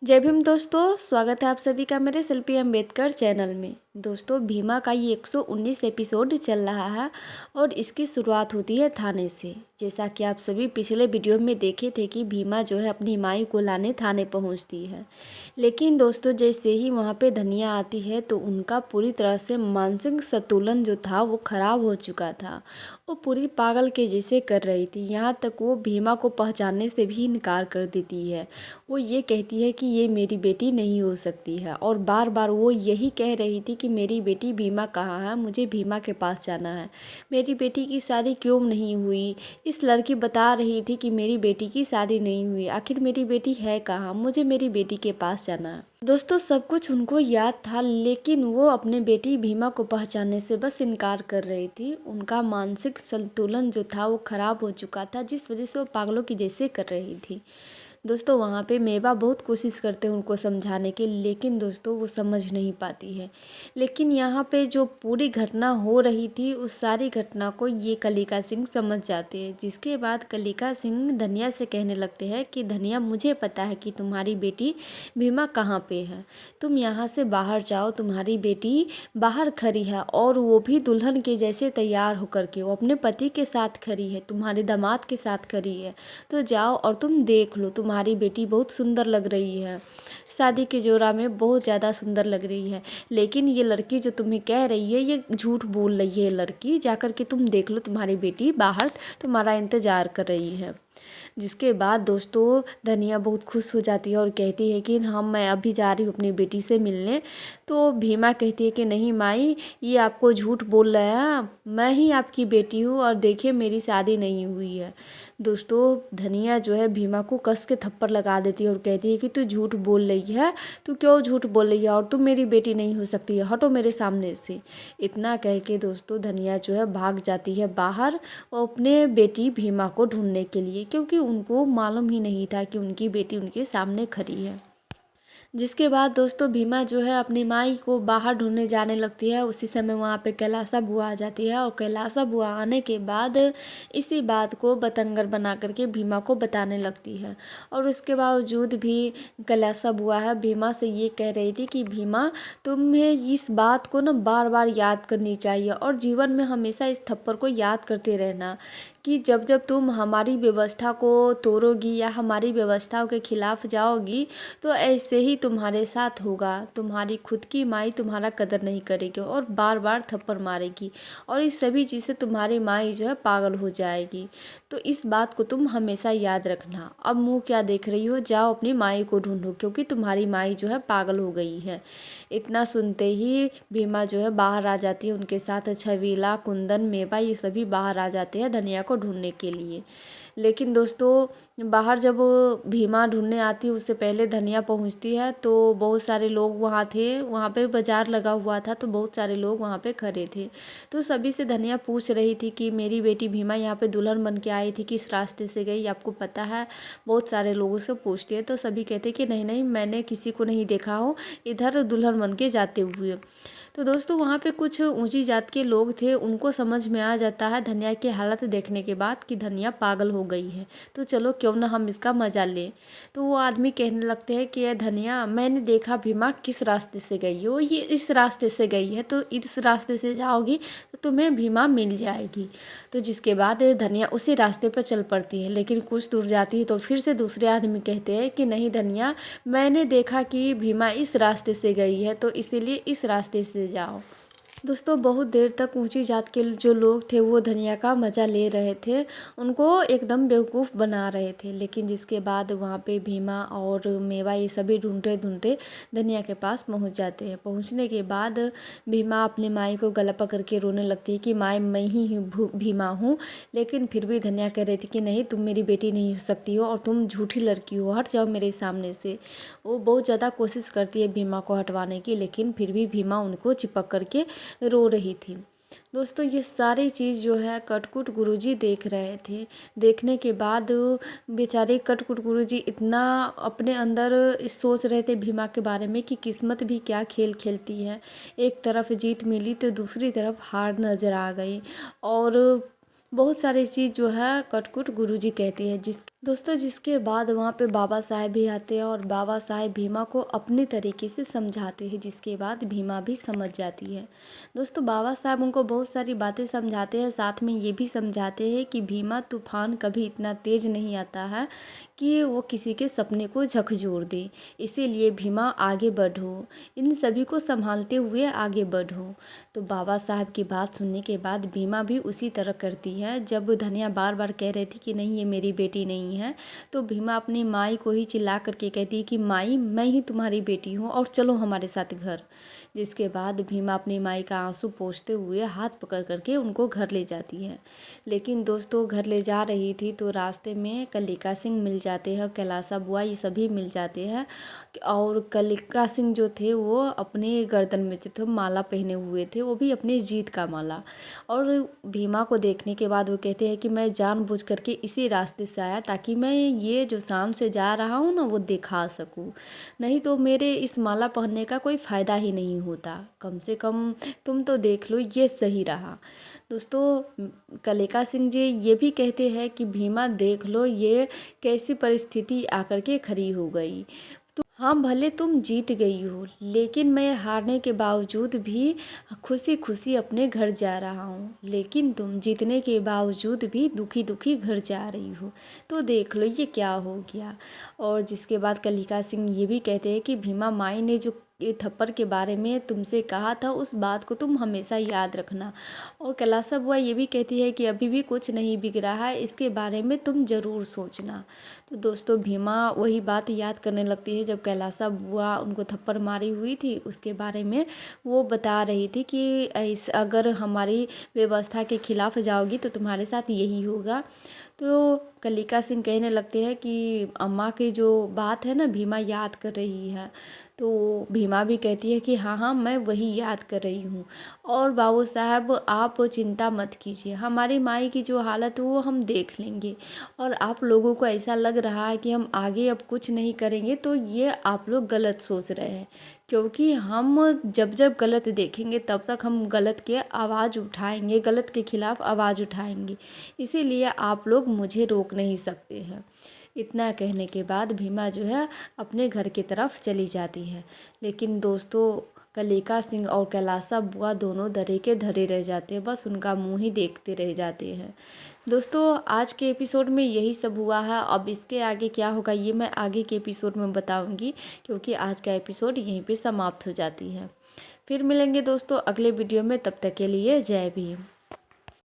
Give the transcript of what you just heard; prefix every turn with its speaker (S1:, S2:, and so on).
S1: जय भीम दोस्तों, स्वागत है आप सभी का मेरे शिल्पी अम्बेडकर चैनल में। दोस्तों, भीमा का ये 119 एपिसोड चल रहा है और इसकी शुरुआत होती है थाने से। जैसा कि आप सभी पिछले वीडियो में देखे थे कि भीमा जो है अपनी माई को लाने थाने पहुंचती है। लेकिन दोस्तों, जैसे ही वहां पे धनिया आती है तो उनका पूरी तरह से मानसिक संतुलन जो था वो खराब हो चुका था। वो पूरी पागल के जैसे कर रही थी, यहाँ तक वो भीमा को पहचानने से भी इनकार कर देती है। वो ये कहती है कि ये मेरी बेटी नहीं हो सकती है और बार बार वो यही कह रही थी कि मेरी बेटी भीमा कहाँ है, मुझे भीमा के पास जाना है। मेरी बेटी की शादी क्यों नहीं हुई? इस लड़की बता रही थी कि मेरी बेटी की शादी नहीं हुई, आखिर मेरी बेटी है कहाँ, मुझे मेरी बेटी के पास जाना है। दोस्तों, सब कुछ उनको याद था, लेकिन वो अपने बेटी भीमा को पहचानने से बस इनकार कर रही थी। उनका मानसिक संतुलन जो था वो खराब हो चुका था, जिस वजह से वो पागलों की जैसे कर रही थी। दोस्तों, वहाँ पे मेवा बहुत कोशिश करते हैं उनको समझाने की, लेकिन दोस्तों वो समझ नहीं पाती है। लेकिन यहाँ पे जो पूरी घटना हो रही थी उस सारी घटना को ये कलिका सिंह समझ जाते हैं, जिसके बाद कलिका सिंह धनिया से कहने लगते हैं कि धनिया, मुझे पता है कि तुम्हारी बेटी भीमा कहाँ पे है। तुम यहाँ से बाहर जाओ, तुम्हारी बेटी बाहर खड़ी है और वो भी दुल्हन के जैसे तैयार होकर के। वो अपने पति के साथ खड़ी है, तुम्हारे दामाद के साथ खड़ी है। तो जाओ और तुम देख लो, तुम्हारी बेटी बहुत सुंदर लग रही है, शादी के जोड़ा में बहुत ज़्यादा सुंदर लग रही है। लेकिन ये लड़की जो तुम्हें कह रही है ये झूठ बोल रही है। लड़की, जाकर के तुम देख लो, तुम्हारी बेटी बाहर तुम्हारा इंतज़ार कर रही है। जिसके बाद दोस्तों धनिया बहुत खुश हो जाती है और कहती है कि हाँ, मैं अभी जा रही हूँ अपनी बेटी से मिलने। तो भीमा कहती है कि नहीं माई, ये आपको झूठ बोल रहा है, मैं ही आपकी बेटी हूँ और देखिए मेरी शादी नहीं हुई है। दोस्तों, धनिया जो है भीमा को कस के थप्पड़ लगा देती है और कहती है कि तू झूठ बोल रही है, तू क्यों झूठ बोल रही है और तुम मेरी बेटी नहीं हो सकती है, हटो मेरे सामने से। इतना कह के दोस्तों धनिया जो है भाग जाती है बाहर और अपने बेटी भीमा को ढूंढने के लिए, क्योंकि उनको मालूम ही नहीं था कि उनकी बेटी उनके सामने खड़ी है। जिसके बाद दोस्तों भीमा जो है अपनी माई को बाहर ढूंढने जाने लगती है। उसी समय वहाँ पे कैलाशा बुआ आ जाती है और कैलाशा बुआ आने के बाद इसी बात को बतंगड़ बना करके भीमा को बताने लगती है। और उसके बावजूद भी कैलाशा बुआ है भीमा से ये कह रही थी कि भीमा, तुम्हें इस बात को ना बार बार याद करनी चाहिए और जीवन में हमेशा इस थप्पड़ को याद करते रहना कि जब जब तुम हमारी व्यवस्था को तोड़ोगी या हमारी व्यवस्थाओं के खिलाफ जाओगी तो ऐसे ही तुम्हारे साथ होगा। तुम्हारी खुद की माई तुम्हारा कदर नहीं करेगी और बार बार थप्पड़ मारेगी और इस सभी चीज़ से तुम्हारी माई जो है पागल हो जाएगी। तो इस बात को तुम हमेशा याद रखना। अब मुँह क्या देख रही हो, जाओ अपनी माई को ढूंढो, क्योंकि तुम्हारी माई जो है पागल हो गई है। इतना सुनते ही भीमा जो है बाहर आ जाती है, उनके साथ छबीला, कुंदन, मेवा ये सभी बाहर आ जाते हैं धनिया को ढूंढने के लिए। लेकिन दोस्तों बाहर जब भीमा ढूंढने आती है उससे पहले धनिया पहुंचती है तो बहुत सारे लोग वहाँ थे। वहाँ पे बाजार लगा हुआ था तो बहुत सारे लोग वहाँ पे खड़े थे। तो सभी से धनिया पूछ रही थी कि मेरी बेटी भीमा यहाँ पे दुल्हन बन के आई थी, किस रास्ते से गई, आपको पता है? बहुत सारे लोगों से पूछती है तो सभी कहते कि नहीं नहीं, मैंने किसी को नहीं देखा हो इधर दुल्हन बन के जाते हुए। तो दोस्तों वहाँ पे कुछ ऊंची जात के लोग थे, उनको समझ में आ जाता है धनिया की हालत देखने के बाद कि धनिया पागल हो गई है, तो चलो क्यों ना हम इसका मजा लें। तो वो आदमी कहने लगते हैं कि ये धनिया, मैंने देखा भीमा किस रास्ते से गई हो, ये इस रास्ते से गई है, तो इस रास्ते से जाओगी तो तुम्हें भीमा मिल जाएगी। तो जिसके बाद धनिया उसी रास्ते पर चल पड़ती है। लेकिन कुछ दूर जाती है तो फिर से दूसरे आदमी कहते हैं कि नहीं धनिया, मैंने देखा कि भीमा इस रास्ते से गई है, तो इसीलिए इस रास्ते से जाओ। दोस्तों बहुत देर तक ऊंची जात के जो लोग थे वो धनिया का मज़ा ले रहे थे, उनको एकदम बेवकूफ़ बना रहे थे। लेकिन जिसके बाद वहाँ पे भीमा और मेवा ये सभी ढूंढते ढूंढते धनिया के पास पहुँच जाते हैं। पहुँचने के बाद भीमा अपनी माई को गला पकड़ के रोने लगती है कि माई, मैं ही भीमा हूँ। लेकिन फिर भी धनिया कह रही थी कि नहीं, तुम मेरी बेटी नहीं हो सकती हो और तुम झूठी लड़की हो, हट जाओ मेरे सामने से। वो बहुत ज़्यादा कोशिश करती है भीमा को हटवाने की, लेकिन फिर भी भीमा उनको चिपक करके रो रही थी। दोस्तों ये सारी चीज़ जो है कटकुट गुरुजी देख रहे थे। देखने के बाद बेचारे कटकुट गुरुजी इतना अपने अंदर सोच रहे थे भीमा के बारे में कि किस्मत भी क्या खेल खेलती है। एक तरफ जीत मिली तो दूसरी तरफ हार नज़र आ गई और बहुत सारी चीज़ जो है कटकुट गुरुजी कहते हैं, दोस्तों जिसके बाद वहाँ पे बाबा साहेब भी आते हैं और बाबा साहेब भीमा को अपने तरीके से समझाते हैं, जिसके बाद भीमा भी समझ जाती है। दोस्तों बाबा साहब उनको बहुत सारी बातें समझाते हैं, साथ में ये भी समझाते हैं कि भीमा तूफान कभी इतना तेज़ नहीं आता है कि वो किसी के सपने को झकझोर दे, इसीलिए भीमा आगे बढ़ो, इन सभी को संभालते हुए आगे बढ़ो। तो बाबा साहब की बात सुनने के बाद भीमा भी उसी तरह करती है। जब धनिया बार बार कह रही थी कि नहीं ये मेरी बेटी नहीं है, तो भीमा अपनी माई को ही चिल्ला करके कहती है कि माई मैं ही तुम्हारी बेटी हूँ और चलो हमारे साथ घर। जिसके बाद भीमा अपनी माई का आंसू पोंछते हुए हाथ पकड़ करके उनको घर ले जाती है। लेकिन दोस्तों घर ले जा रही थी तो रास्ते में कलिका सिंह मिल जाते हैं, कैलासा बुआ ये सभी मिल जाते हैं। और कलिका सिंह जो थे वो अपने गर्दन में थे माला पहने हुए थे, वो भी अपनी जीत का माला। और भीमा को देखने के बाद वो कहते हैं कि मैं जानबूझ करके इसी रास्ते से आया ताकि मैं ये जो शान से जा रहा हूँ ना वो दिखा सकूँ, नहीं तो मेरे इस माला पहनने का कोई फ़ायदा ही नहीं होता। कम से कम तुम तो देख लो ये सही रहा। दोस्तों कलिका सिंह जी ये भी कहते हैं कि भीमा देख लो ये कैसी परिस्थिति आकर के खड़ी हो गई। हाँ भले तुम जीत गई हो, लेकिन मैं हारने के बावजूद भी खुशी खुशी अपने घर जा रहा हूँ, लेकिन तुम जीतने के बावजूद भी दुखी दुखी घर जा रही हो, तो देख लो ये क्या हो गया। और जिसके बाद कलिका सिंह ये भी कहते हैं कि भीमा माई ने जो ये थप्पड़ के बारे में तुमसे कहा था उस बात को तुम हमेशा याद रखना। और कैलासा बुआ ये भी कहती है कि अभी भी कुछ नहीं बिक रहा है, इसके बारे में तुम ज़रूर सोचना। तो दोस्तों भीमा वही बात याद करने लगती है जब कैलासा बुआ उनको थप्पड़ मारी हुई थी, उसके बारे में वो बता रही थी कि अगर हमारी व्यवस्था के खिलाफ जाओगी तो तुम्हारे साथ यही होगा। तो कलिका सिंह कहने लगते हैं कि अम्मा की जो बात है ना भीमा याद कर रही है। तो भीमा भी कहती है कि हाँ हाँ मैं वही याद कर रही हूँ। और बाबू साहब आप चिंता मत कीजिए, हमारी माई की जो हालत है वो हम देख लेंगे। और आप लोगों को ऐसा लग रहा है कि हम आगे अब कुछ नहीं करेंगे, तो ये आप लोग गलत सोच रहे हैं, क्योंकि हम जब जब गलत देखेंगे तब तक हम गलत के आवाज़ उठाएंगे, गलत के खिलाफ़ आवाज़ उठाएंगे, इसीलिए आप लोग मुझे रोक नहीं सकते हैं। इतना कहने के बाद भीमा जो है अपने घर की तरफ चली जाती है। लेकिन दोस्तों कलिका सिंह और कैलासा बुआ दोनों धरे के धरे रह जाते हैं, बस उनका मुंह ही देखते रह जाते हैं। दोस्तों आज के एपिसोड में यही सब हुआ है, अब इसके आगे क्या होगा ये मैं आगे के एपिसोड में बताऊंगी, क्योंकि आज का एपिसोड यहीं पे समाप्त हो जाती है। फिर मिलेंगे दोस्तों अगले वीडियो में, तब तक के लिए जय भीम।